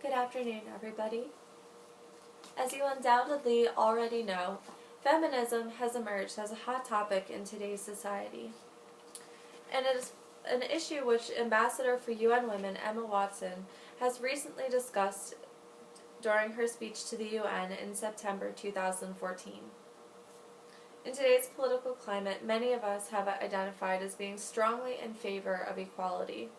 Good afternoon, everybody. As you undoubtedly already know, feminism has emerged as a hot topic in today's society. And it is an issue which Ambassador for UN Women Emma Watson has recently discussed during her speech to the UN in September 2014. In today's political climate, many of us have identified as being strongly in favor of equality.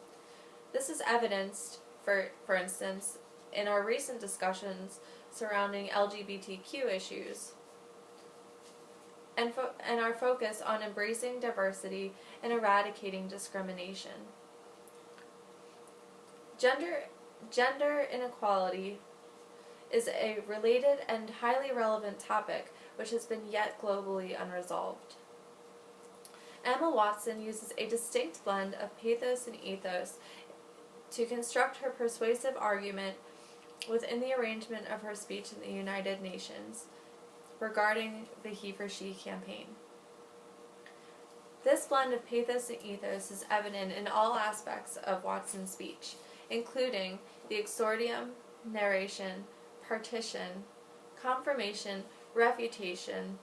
This is evidenced, for instance, in our recent discussions surrounding LGBTQ issues, and our focus on embracing diversity and eradicating discrimination. Gender inequality is a related and highly relevant topic which has been yet globally unresolved. Emma Watson uses a distinct blend of pathos and ethos to construct her persuasive argument within the arrangement of her speech in the United Nations regarding the He for She campaign. This blend of pathos and ethos is evident in all aspects of Watson's speech, including the exordium, narration, partition, confirmation, refutation,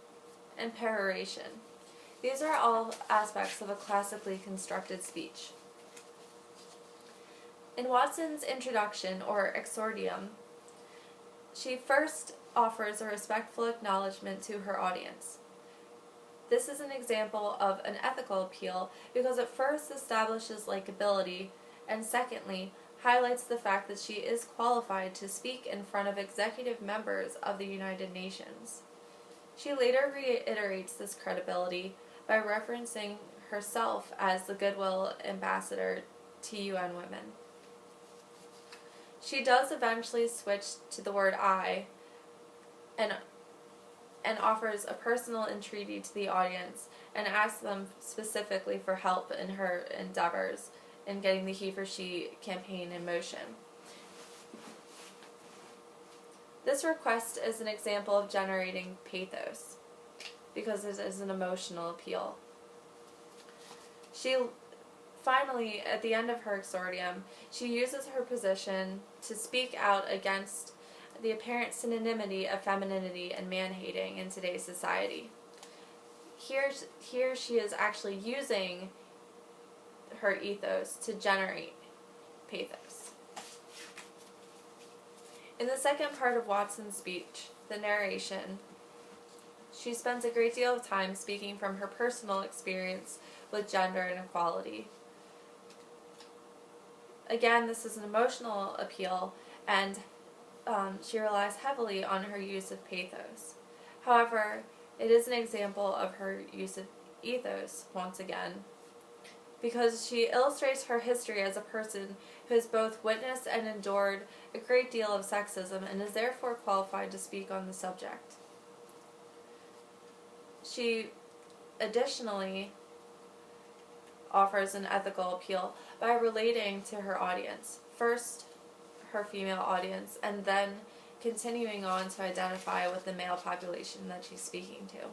and peroration. These are all aspects of a classically constructed speech. In Watson's introduction, or exordium, she first offers a respectful acknowledgement to her audience. This is an example of an ethical appeal because it first establishes likability, and secondly, highlights the fact that she is qualified to speak in front of executive members of the United Nations. She later reiterates this credibility by referencing herself as the Goodwill Ambassador to UN Women. She does eventually switch to the word I and offers a personal entreaty to the audience and asks them specifically for help in her endeavors in getting the He for She campaign in motion. This request is an example of generating pathos because it is an emotional appeal. Finally, at the end of her exordium, she uses her position to speak out against the apparent synonymity of femininity and man-hating in today's society. Here she is actually using her ethos to generate pathos. In the second part of Watson's speech, the narration, she spends a great deal of time speaking from her personal experience with gender inequality. Again, this is an emotional appeal, and she relies heavily on her use of pathos. However, it is an example of her use of ethos, once again, because she illustrates her history as a person who has both witnessed and endured a great deal of sexism and is therefore qualified to speak on the subject. She additionally offers an ethical appeal by relating to her audience, first her female audience, and then continuing on to identify with the male population that she's speaking to.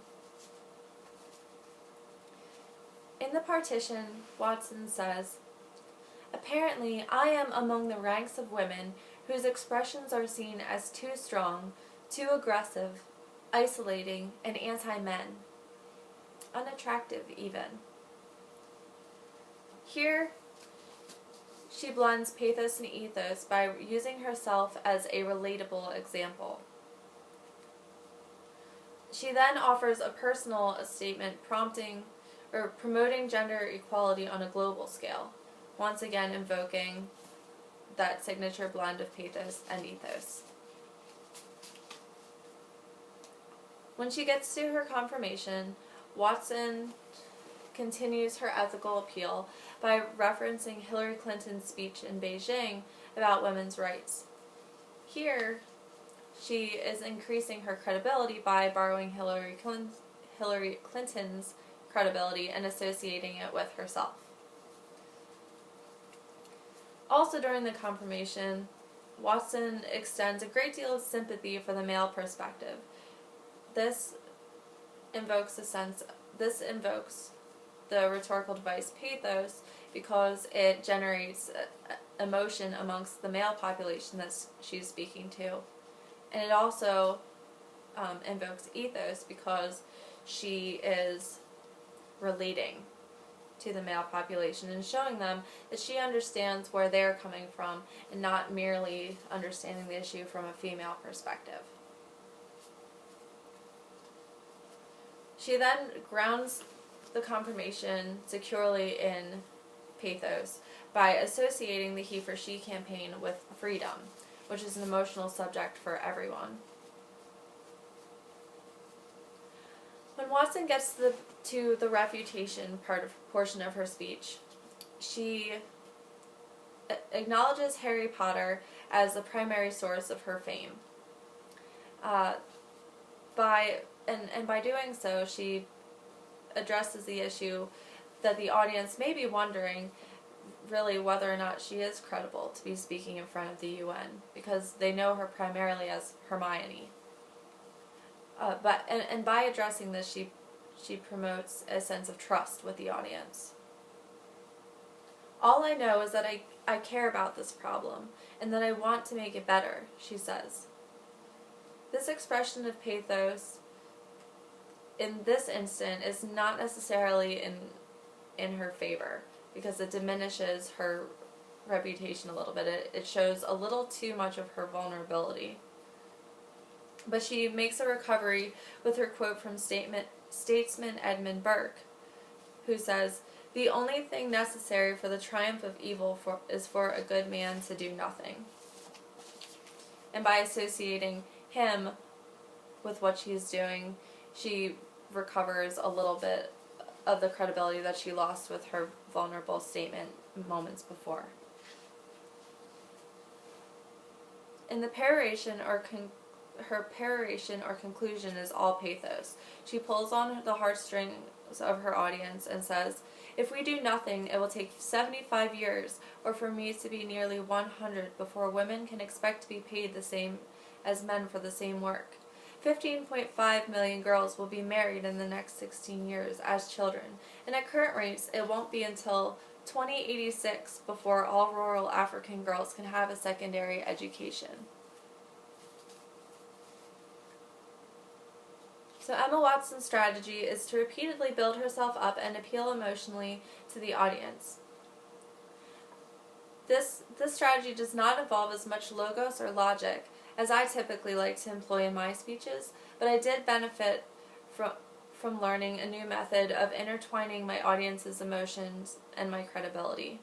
In the partition, Watson says, "Apparently, I am among the ranks of women whose expressions are seen as too strong, too aggressive, isolating, and anti-men. Unattractive, even." Here, she blends pathos and ethos by using herself as a relatable example. She then offers a personal statement promoting gender equality on a global scale, once again invoking that signature blend of pathos and ethos. When she gets to her confirmation, Watson continues her ethical appeal by referencing Hillary Clinton's speech in Beijing about women's rights. Here, she is increasing her credibility by borrowing Hillary Clinton's credibility and associating it with herself. Also during the confirmation, Watson extends a great deal of sympathy for the male perspective. This invokes the rhetorical device pathos because it generates emotion amongst the male population that she's speaking to. And it also invokes ethos because she is relating to the male population and showing them that she understands where they're coming from and not merely understanding the issue from a female perspective. She then grounds the confirmation securely in pathos by associating the he for she campaign with freedom, which is an emotional subject for everyone. When Watson gets to the refutation portion of her speech, she acknowledges Harry Potter as the primary source of her fame. By doing so, she addresses the issue that the audience may be wondering really whether or not she is credible to be speaking in front of the UN, because they know her primarily as Hermione. But by addressing this, she promotes a sense of trust with the audience. All I know is that I care about this problem, and that I want to make it better, she says. This expression of pathos, in this instant, is not necessarily in her favor, because it diminishes her reputation a little bit. It shows a little too much of her vulnerability. But she makes a recovery with her quote from statesman Edmund Burke, who says, "The only thing necessary for the triumph of evil is for a good man to do nothing." And by associating him with what she's doing, she recovers a little bit of the credibility that she lost with her vulnerable statement moments before. In the peroration her peroration or conclusion is all pathos. She pulls on the heartstrings of her audience and says, "If we do nothing, it will take 75 years, or for me to be nearly 100, before women can expect to be paid the same as men for the same work. 15.5 million girls will be married in the next 16 years as children, and at current rates, it won't be until 2086 before all rural African girls can have a secondary education." So Emma Watson's strategy is to repeatedly build herself up and appeal emotionally to the audience. This strategy does not involve as much logos or logic as I typically like to employ in my speeches, but I did benefit from learning a new method of intertwining my audience's emotions and my credibility.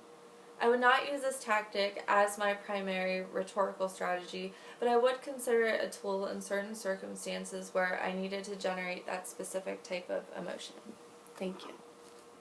I would not use this tactic as my primary rhetorical strategy, but I would consider it a tool in certain circumstances where I needed to generate that specific type of emotion. Thank you.